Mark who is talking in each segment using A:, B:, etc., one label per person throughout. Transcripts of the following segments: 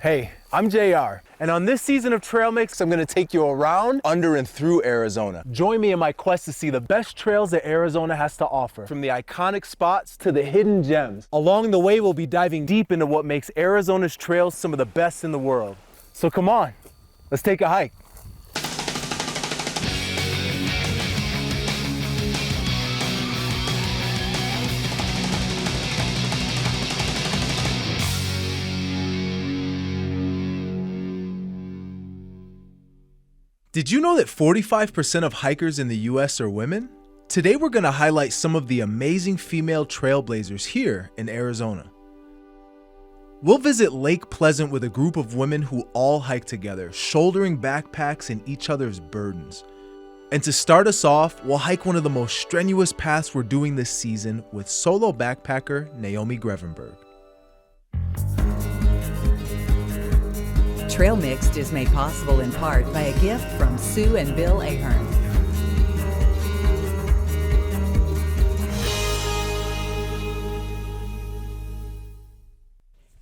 A: Hey, I'm JR, and on this season of Trail Mix, I'm gonna take you around, under, and through Arizona. Join me in my quest to see the best trails that Arizona has to offer, from the iconic spots to the hidden gems. Along the way, we'll be diving deep into what makes Arizona's trails some of the best in the world. So come on, let's take a hike.
B: Did you know that 45% of hikers in the US are women? Today we're going to highlight some of the amazing female trailblazers here in Arizona. We'll visit Lake Pleasant with a group of women who all hike together, shouldering backpacks and each other's burdens. And to start us off, we'll hike one of the most strenuous paths we're doing this season with solo backpacker Naomi Grevenberg.
C: Trail Mixed is made possible in part by a gift from Sue and Bill Ahern.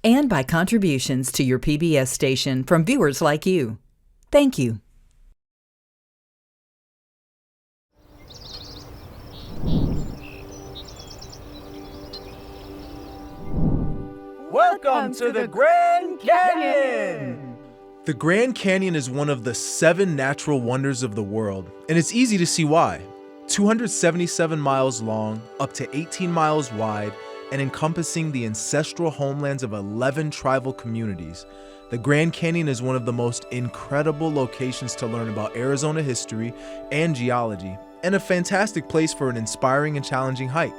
C: And by contributions to your PBS station from viewers like you. Thank you.
A: Welcome to the Grand Canyon!
B: The Grand Canyon is one of the 7 natural wonders of the world, and it's easy to see why. 277 miles long, up to 18 miles wide, and encompassing the ancestral homelands of 11 tribal communities, the Grand Canyon is one of the most incredible locations to learn about Arizona history and geology, and a fantastic place for an inspiring and challenging hike.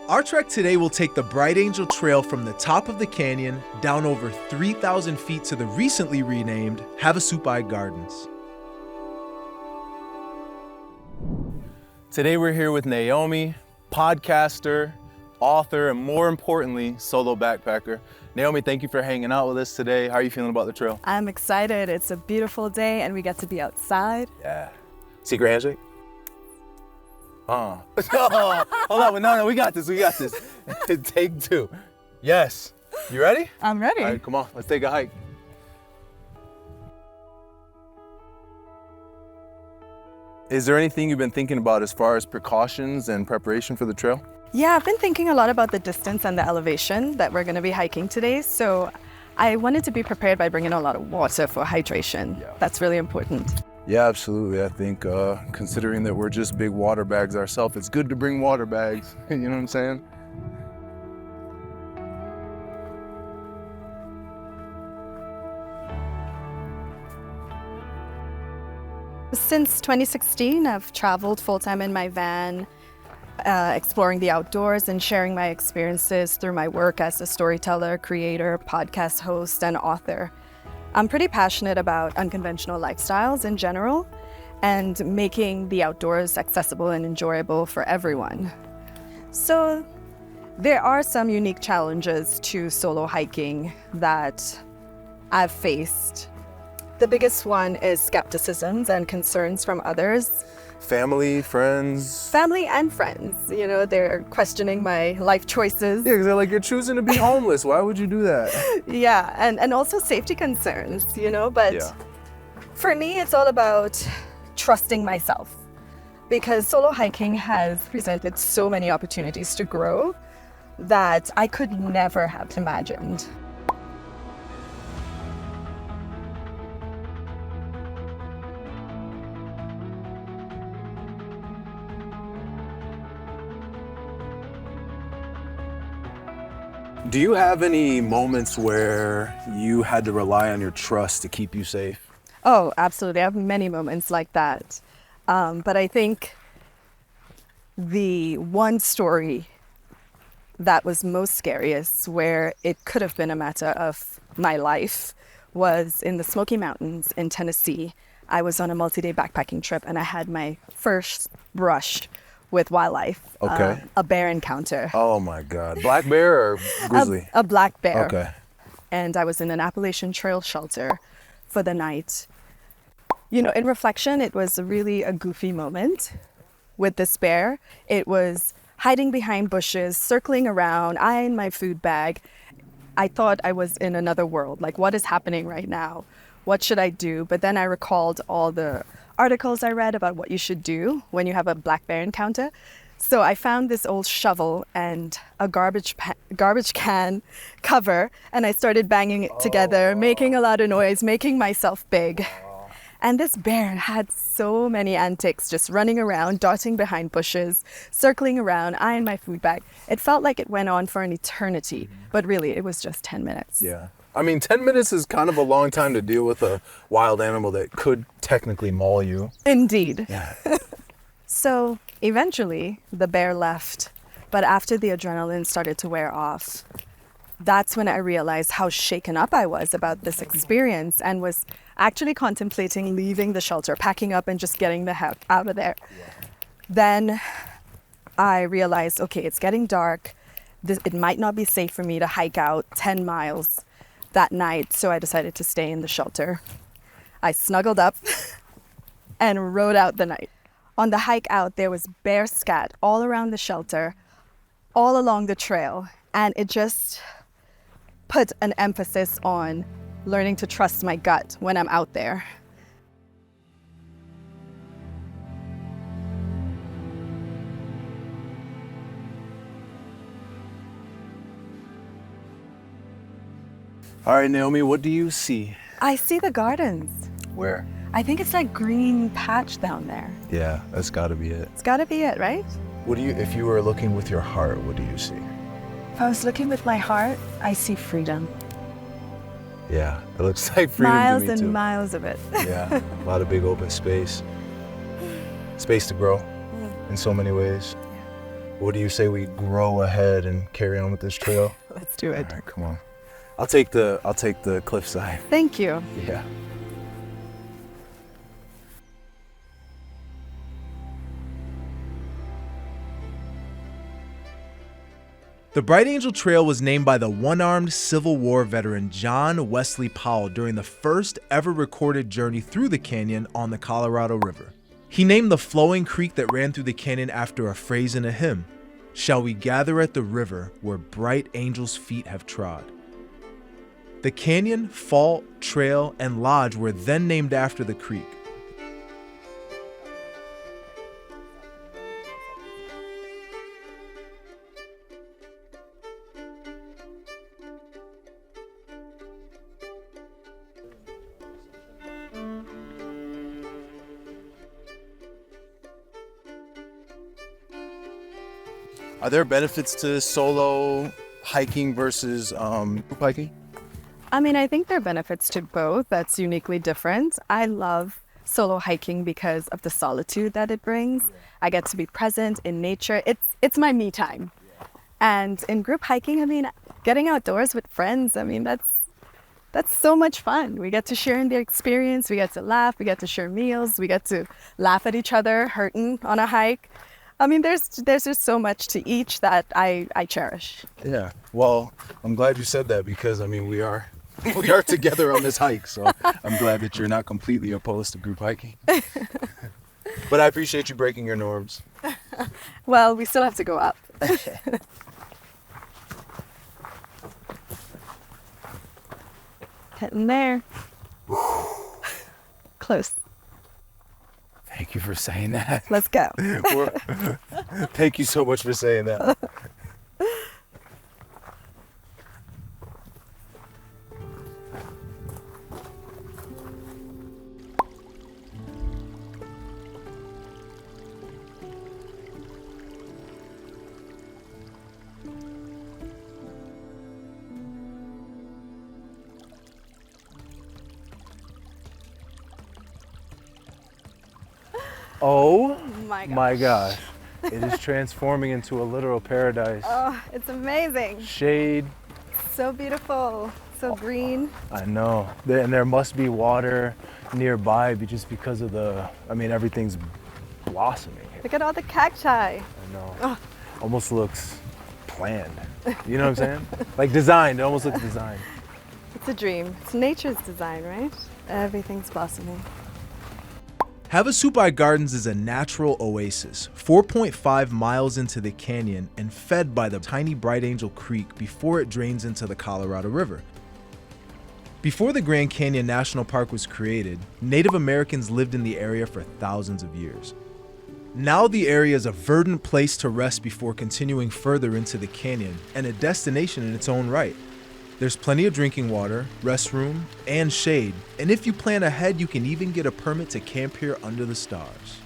B: Our trek today will take the Bright Angel Trail from the top of the canyon down over 3,000 feet to the recently renamed Havasupai Gardens.
A: Today we're here with Naomi, podcaster, author, and more importantly, solo backpacker. Naomi, thank you for hanging out with us today. How are you feeling about the trail?
D: I'm excited. It's a beautiful day and we get to be outside.
A: Yeah. Secret handshake? Hold on, no, we got this. Take 2. Yes. You ready?
D: I'm ready.
A: All right, come on, let's take a hike. Is there anything you've been thinking about as far as precautions and preparation for the trail?
D: Yeah, I've been thinking a lot about the distance and the elevation that we're going to be hiking today. So I wanted to be prepared by bringing a lot of water for hydration.
A: Yeah.
D: That's really important.
A: Yeah, absolutely. I think considering that we're just big water bags ourselves, it's good to bring water bags. You know what I'm saying?
D: Since 2016, I've traveled full-time in my van, exploring the outdoors and sharing my experiences through my work as a storyteller, creator, podcast host, and author. I'm pretty passionate about unconventional lifestyles in general and making the outdoors accessible and enjoyable for everyone. So there are some unique challenges to solo hiking that I've faced. The biggest one is skepticisms and concerns from others.
A: Family, friends.
D: Family and friends, they're questioning my life choices.
A: Yeah, because they're like, you're choosing to be homeless. Why would you do that?
D: Yeah, and also safety concerns, but
A: Yeah.
D: For me, it's all about trusting myself because solo hiking has presented so many opportunities to grow that I could never have imagined.
A: Do you have any moments where you had to rely on your trust to keep you safe?
D: Oh, absolutely. I have many moments like that. But I think the one story that was most scariest, where it could have been a matter of my life, was in the Smoky Mountains in Tennessee. I was on a multi-day backpacking trip and I had my first brush with wildlife.
A: Okay.
D: A bear encounter.
A: Oh my God. Black bear or grizzly?
D: A black bear.
A: Okay.
D: And I was in an Appalachian Trail shelter for the night. In reflection, it was really a goofy moment with this bear. It was hiding behind bushes, circling around, eyeing my food bag. I thought I was in another world. Like, what is happening right now? What should I do? But then I recalled all the articles I read about what you should do when you have a black bear encounter. So I found this old shovel and a garbage can cover, and I started banging it together, making a lot of noise, making myself big. And this bear had so many antics, just running around, darting behind bushes, circling around, eyeing my food bag. It felt like it went on for an eternity, but really it was just 10 minutes.
A: Yeah. I mean, 10 minutes is kind of a long time to deal with a wild animal that could technically maul you.
D: Indeed.
A: Yeah.
D: So eventually the bear left, but after the adrenaline started to wear off, that's when I realized how shaken up I was about this experience and was actually contemplating leaving the shelter, packing up and just getting the heck out of there. Yeah. Then I realized, okay, it's getting dark. It might not be safe for me to hike out 10 miles that night, so I decided to stay in the shelter. I snuggled up and rode out the night. On the hike out, there was bear scat all around the shelter, all along the trail, and it just put an emphasis on learning to trust my gut when I'm out there.
A: All right, Naomi, what do you see?
D: I see the gardens.
A: Where?
D: I think it's like green patch down there.
A: Yeah, that's gotta be it.
D: It's gotta be it, right?
A: If you were looking with your heart, what do you see?
D: If I was looking with my heart, I see freedom.
A: Yeah, it looks like freedom
D: Miles
A: to me
D: and
A: too.
D: miles of it.
A: Yeah, a lot of big open space. Space to grow in so many ways. What do you say we grow ahead and carry on with this trail?
D: Let's do it.
A: All right, come on. I'll take the cliffside.
D: Thank you.
A: Yeah.
B: The Bright Angel Trail was named by the one-armed Civil War veteran John Wesley Powell during the first ever recorded journey through the canyon on the Colorado River. He named the flowing creek that ran through the canyon after a phrase in a hymn, "Shall we gather at the river where bright angels' feet have trod?" The canyon, fault, trail, and lodge were then named after the creek.
A: Are there benefits to solo hiking versus group hiking?
D: I mean, I think there are benefits to both. That's uniquely different. I love solo hiking because of the solitude that it brings. I get to be present in nature. It's my me time. And in group hiking, I mean, getting outdoors with friends, I mean, that's so much fun. We get to share in the experience. We get to laugh. We get to share meals. We get to laugh at each other, hurting on a hike. I mean, there's just so much to each that I cherish.
A: Yeah. Well, I'm glad you said that because I mean we are together on this hike, so I'm glad that you're not completely opposed to group hiking. But I appreciate you breaking your norms.
D: Well, we still have to go up. Getting there. Close.
A: Thank you for saying that.
D: Let's go.
A: Thank you so much for saying that. Oh my gosh. It is transforming into a literal paradise.
D: Oh, it's amazing.
A: Shade.
D: So beautiful. So green.
A: I know. And there must be water nearby just because of everything's blossoming here.
D: Look at all the cacti.
A: I know. Almost looks planned. You know what I'm saying? Like designed. It almost looks designed.
D: It's a dream. It's nature's design, right? Everything's blossoming.
B: Havasupai Gardens is a natural oasis, 4.5 miles into the canyon and fed by the tiny Bright Angel Creek before it drains into the Colorado River. Before the Grand Canyon National Park was created, Native Americans lived in the area for thousands of years. Now the area is a verdant place to rest before continuing further into the canyon and a destination in its own right. There's plenty of drinking water, restroom, and shade, and if you plan ahead, you can even get a permit to camp here under the stars.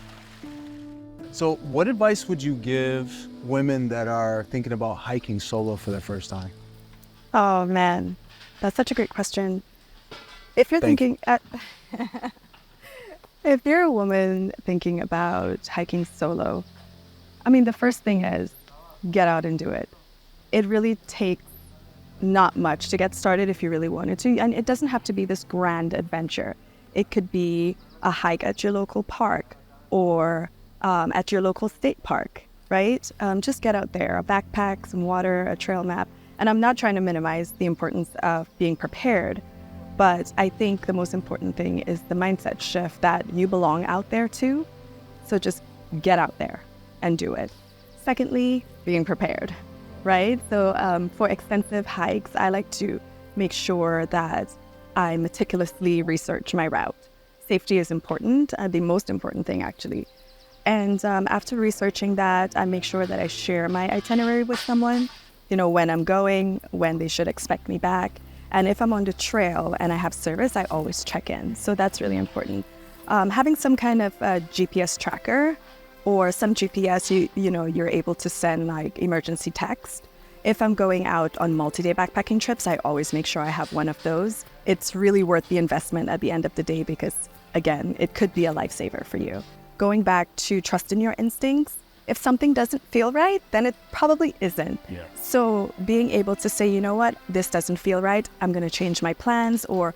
A: So what advice would you give women that are thinking about hiking solo for their first time?
D: Oh man, that's such a great question. If you're if you're a woman thinking about hiking solo, I mean, the first thing is get out and do it. It really takes not much to get started if you really wanted to. And it doesn't have to be this grand adventure. It could be a hike at your local park or at your local state park, right? Just get out there, a backpack, some water, a trail map. And I'm not trying to minimize the importance of being prepared, but I think the most important thing is the mindset shift that you belong out there too. So just get out there and do it. Secondly, being prepared. Right? So for extensive hikes, I like to make sure that I meticulously research my route. Safety is important, the most important thing actually. And after researching that, I make sure that I share my itinerary with someone, when I'm going, when they should expect me back. And if I'm on the trail and I have service, I always check in. So that's really important. Having some kind of GPS tracker or some GPS, you're able to send like emergency text. If I'm going out on multi-day backpacking trips, I always make sure I have one of those. It's really worth the investment at the end of the day because, again, it could be a lifesaver for you. Going back to trust in your instincts, if something doesn't feel right, then it probably isn't.
A: Yeah.
D: So being able to say, you know what, this doesn't feel right, I'm going to change my plans. Or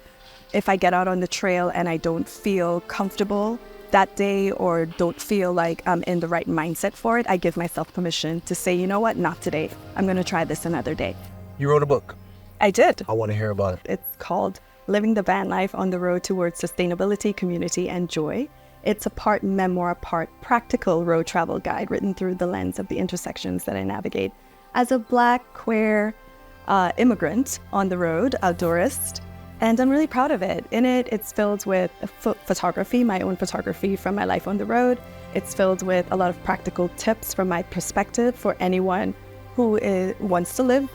D: if I get out on the trail and I don't feel comfortable that day or don't feel like I'm in the right mindset for it, I give myself permission to say, you know what, not today. I'm going to try this another day.
A: You wrote a book.
D: I did.
A: I want to hear about it.
D: It's called Living the Van Life on the Road Towards Sustainability, Community, and Joy. It's a part memoir, part practical road travel guide written through the lens of the intersections that I navigate as a Black, queer immigrant on the road, outdoorist. And I'm really proud of it. In it, it's filled with photography, my own photography from my life on the road. It's filled with a lot of practical tips from my perspective for anyone who wants to live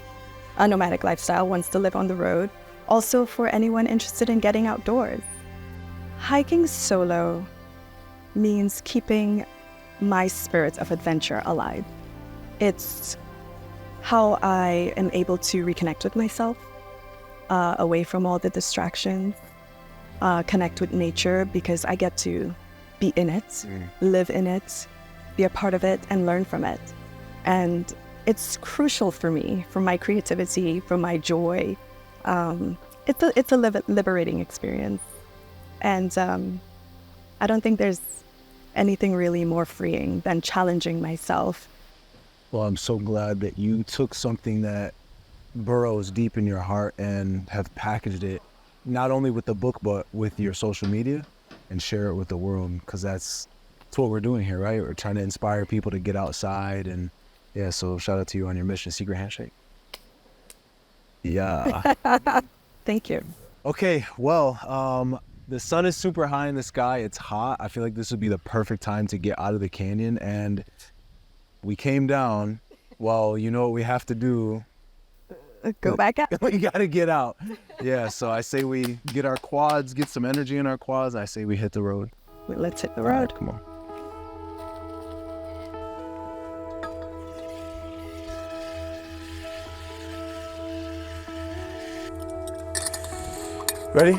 D: a nomadic lifestyle, wants to live on the road. Also for anyone interested in getting outdoors. Hiking solo means keeping my spirit of adventure alive. It's how I am able to reconnect with myself, away from all the distractions, connect with nature because I get to be in it, live in it, be a part of it, and learn from it. And it's crucial for me, for my creativity, for my joy. It's a liberating experience. And I don't think there's anything really more freeing than challenging myself.
A: Well, I'm so glad that you took something that burrows deep in your heart and have packaged it not only with the book but with your social media and share it with the world, because that's what we're doing here, right? We're trying to inspire people to get outside. And yeah, so shout out to you on your mission. Secret handshake. Yeah.
D: Thank you.
A: Okay, well, the sun is super high in the sky. It's hot. I feel like this would be the perfect time to get out of the canyon. And we came down. Well, you know what we have to do?
D: Go back up.
A: We got to get out. Yeah, so I say we get our quads, get some energy in our quads. I say we hit the road.
D: Let's hit the
A: All
D: road.
A: right, come on. Ready?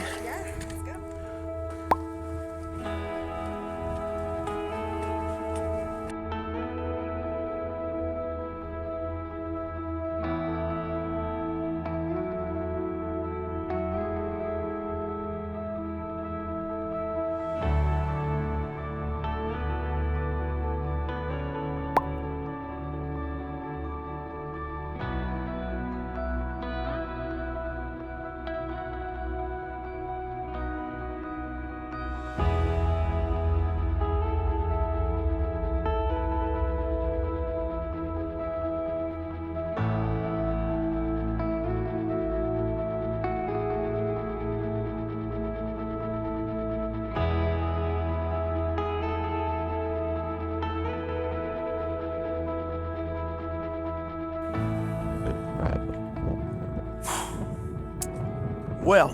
A: Well,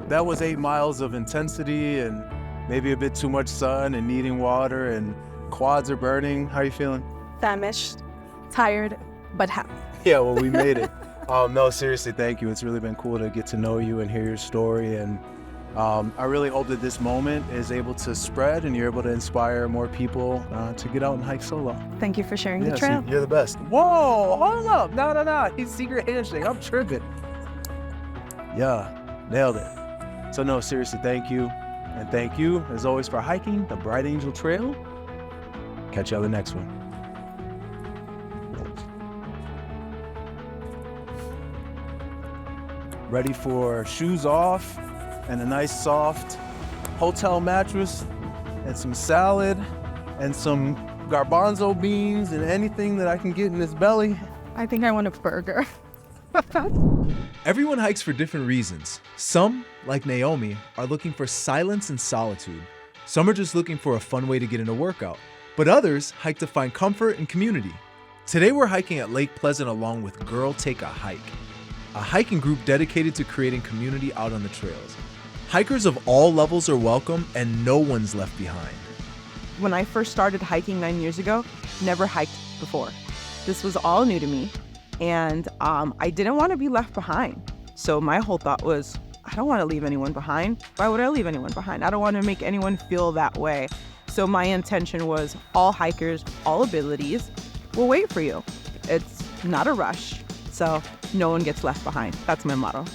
A: that was 8 miles of intensity and maybe a bit too much sun and needing water and quads are burning. How are you feeling?
D: Famished, tired, but happy.
A: Yeah, well, we made it. No, seriously, thank you. It's really been cool to get to know you and hear your story. And I really hope that this moment is able to spread and you're able to inspire more people to get out and hike solo.
D: Thank you for sharing the
A: Yes,
D: trail.
A: you're the best. Whoa, hold up. No. He's secret handshake. I'm tripping. Yeah, nailed it. So no, seriously, thank you. And thank you, as always, for hiking the Bright Angel Trail. Catch you on the next one. Ready for shoes off and a nice soft hotel mattress and some salad and some garbanzo beans and anything that I can get in this belly.
D: I think I want a burger.
B: Everyone hikes for different reasons. Some, like Naomi, are looking for silence and solitude. Some are just looking for a fun way to get in a workout. But others hike to find comfort and community. Today we're hiking at Lake Pleasant along with Girl Take a Hike, a hiking group dedicated to creating community out on the trails. Hikers of all levels are welcome and no one's left behind.
E: When I first started hiking 9 years ago, never hiked before. This was all new to me, and I didn't want to be left behind. So my whole thought was, I don't want to leave anyone behind. Why would I leave anyone behind? I don't want to make anyone feel that way. So my intention was all hikers, all abilities will wait for you. It's not a rush, so no one gets left behind. That's my motto.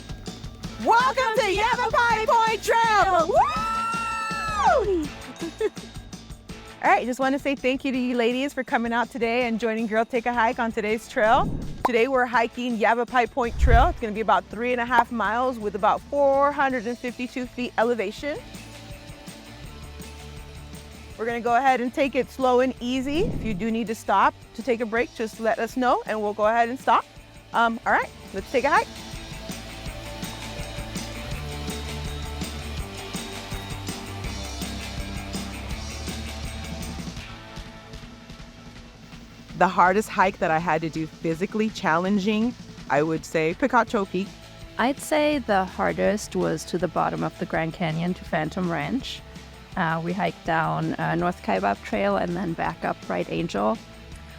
E: Welcome to Havasupai Point Trail! Woo! All right, just want to say thank you to you ladies for coming out today and joining Girl Take a Hike on today's trail. Today we're hiking Havasupai Point Trail. It's going to be about 3.5 miles with about 452 feet elevation. We're going to go ahead and take it slow and easy. If you do need to stop to take a break, just let us know and we'll go ahead and stop. All right, let's take a hike. The hardest hike that I had to do physically challenging, I would say Picacho Peak.
F: I'd say the hardest was to the bottom of the Grand Canyon to Phantom Ranch. We hiked down North Kaibab Trail and then back up Bright Angel.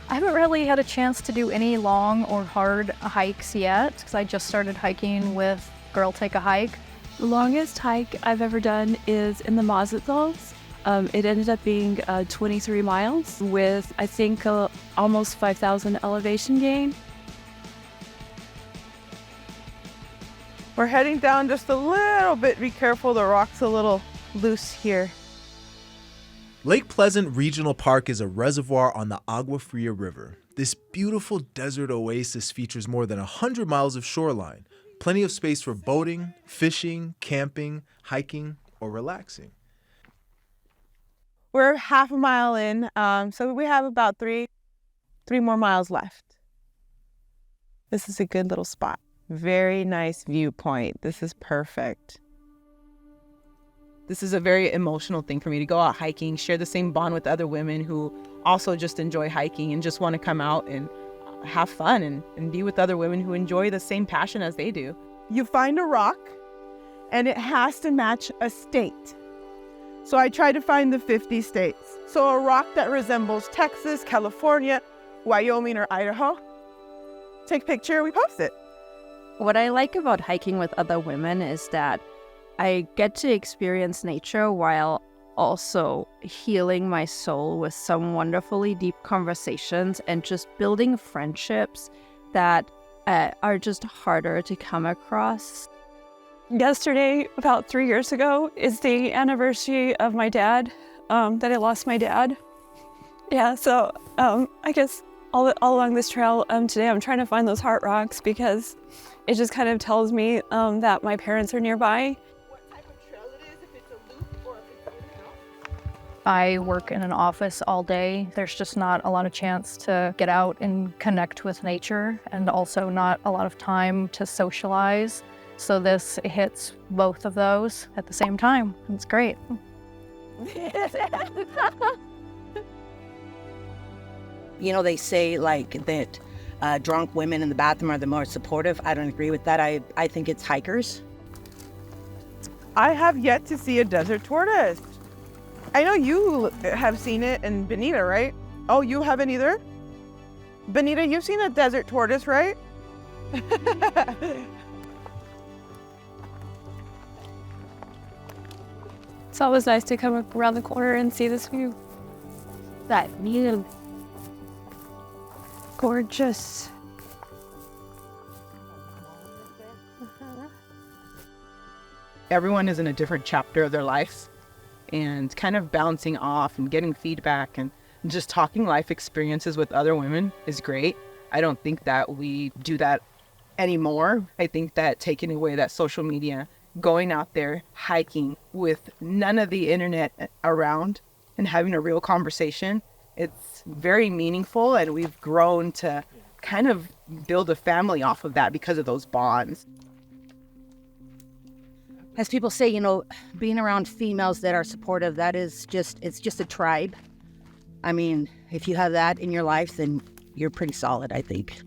G: I haven't really had a chance to do any long or hard hikes yet because I just started hiking with Girl Take a Hike.
H: The longest hike I've ever done is in the Mazatzals. It ended up being 23 miles with, I think, almost 5,000 elevation gain.
E: We're heading down just a little bit. Be careful, the rock's a little loose here.
B: Lake Pleasant Regional Park is a reservoir on the Agua Fria River. This beautiful desert oasis features more than 100 miles of shoreline, plenty of space for boating, fishing, camping, hiking, or relaxing.
E: We're half a mile in, so we have about three more miles left. This is a good little spot. Very nice viewpoint. This is perfect. This is a very emotional thing for me to go out hiking, share the same bond with other women who also just enjoy hiking and just want to come out and have fun and be with other women who enjoy the same passion as they do. You find a rock and it has to match a state. So I try to find the 50 states. So a rock that resembles Texas, California, Wyoming, or Idaho. Take a picture, we post it.
F: What I like about hiking with other women is that I get to experience nature while also healing my soul with some wonderfully deep conversations and just building friendships that are just harder to come across.
H: Yesterday, about 3 years ago, is the anniversary of my dad, that I lost my dad. Yeah, so I guess all along this trail today, I'm trying to find those heart rocks because it just kind of tells me that my parents are nearby.
E: What type of trail it is, if it's a loop or if it's in and out?
G: I work in an office all day. There's just not a lot of chance to get out and connect with nature and also not a lot of time to socialize. So this hits both of those at the same time. It's great.
I: You know, they say like that drunk women in the bathroom are the more supportive. I don't agree with that. I think it's hikers.
E: I have yet to see a desert tortoise. I know you have seen it in Bonita, right? Oh, you haven't either? Bonita, you've seen a desert tortoise, right?
H: It's always nice to come around the corner and see this view. That view. Gorgeous.
E: Everyone is in a different chapter of their lives, and kind of bouncing off and getting feedback and just talking life experiences with other women is great. I don't think that we do that anymore. I think that taking away that social media, going out there hiking with none of the internet around and having a real conversation, it's very meaningful, and we've grown to kind of build a family off of that because of those bonds.
I: As people say, you know, being around females that are supportive, it's just a tribe. I mean, if you have that in your life, then you're pretty solid, I think.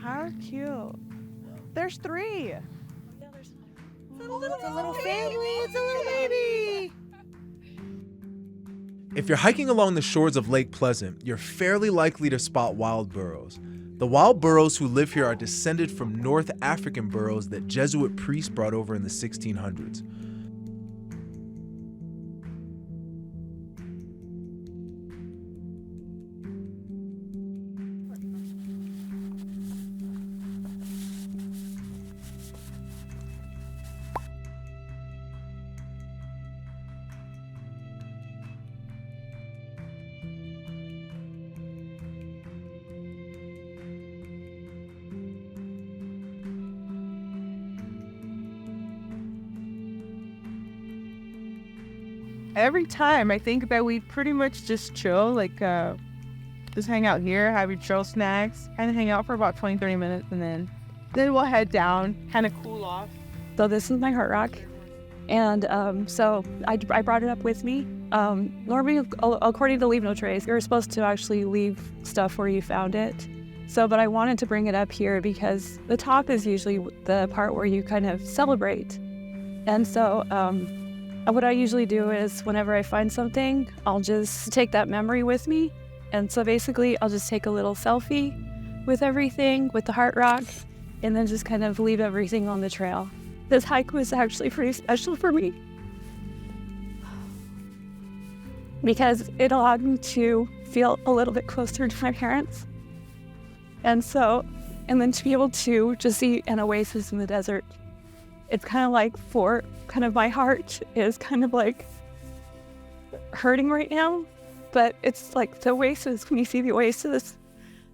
E: How cute. There's 3. It's a little family. It's a little baby.
B: If you're hiking along the shores of Lake Pleasant, you're fairly likely to spot wild burros. The wild burros who live here are descended from North African burros that Jesuit priests brought over in the 1600s.
E: Every time I think that we pretty much just chill, like just hang out here, have your trail snacks, kind of hang out for about 20-30 minutes, and then we'll head down, kind of cool off.
H: So this is my heart rock. And so I brought it up with me. Normally, according to Leave No Trace, you're supposed to actually leave stuff where you found it. So, but I wanted to bring it up here because the top is usually the part where you kind of celebrate. And so what I usually do is whenever I find something, I'll just take that memory with me. And so basically, I'll just take a little selfie with everything, with the heart rock, and then just kind of leave everything on the trail. This hike was actually pretty special for me because it allowed me to feel a little bit closer to my parents. And then to be able to just see an oasis in the desert. It's kind of like my heart is kind of like hurting right now, but it's like the oasis, when you see the oasis,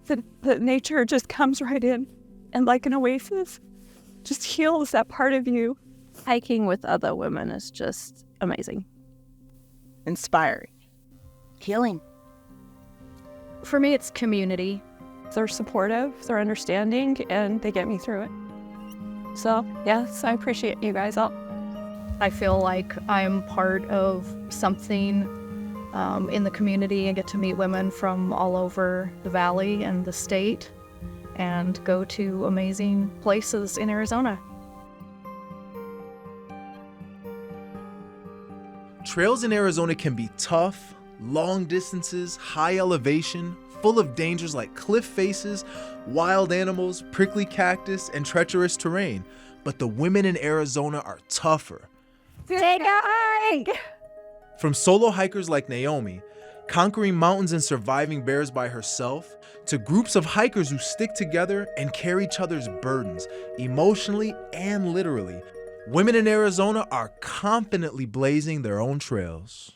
H: the nature just comes right in, and like an oasis, just heals that part of you.
F: Hiking with other women is just amazing.
E: Inspiring.
I: Healing.
G: For me, it's community.
H: They're supportive, they're understanding, and they get me through it. So, yes, I appreciate you guys all.
G: I feel like I'm part of something in the community and get to meet women from all over the valley and the state and go to amazing places in Arizona.
B: Trails in Arizona can be tough, long distances, high elevation, full of dangers like cliff faces, wild animals, prickly cactus, and treacherous terrain. But the women in Arizona are tougher.
H: Take a hike!
B: From solo hikers like Naomi, conquering mountains and surviving bears by herself, to groups of hikers who stick together and carry each other's burdens, emotionally and literally, women in Arizona are confidently blazing their own trails.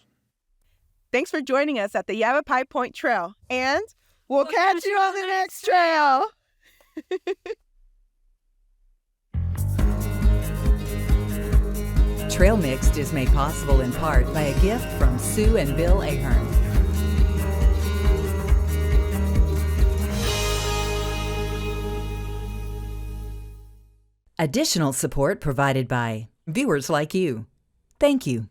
E: Thanks for joining us at the Havasupai Point Trail, and we'll catch you on the next trail.
C: Trail Mixed is made possible in part by a gift from Sue and Bill Ahern. Additional support provided by viewers like you. Thank you.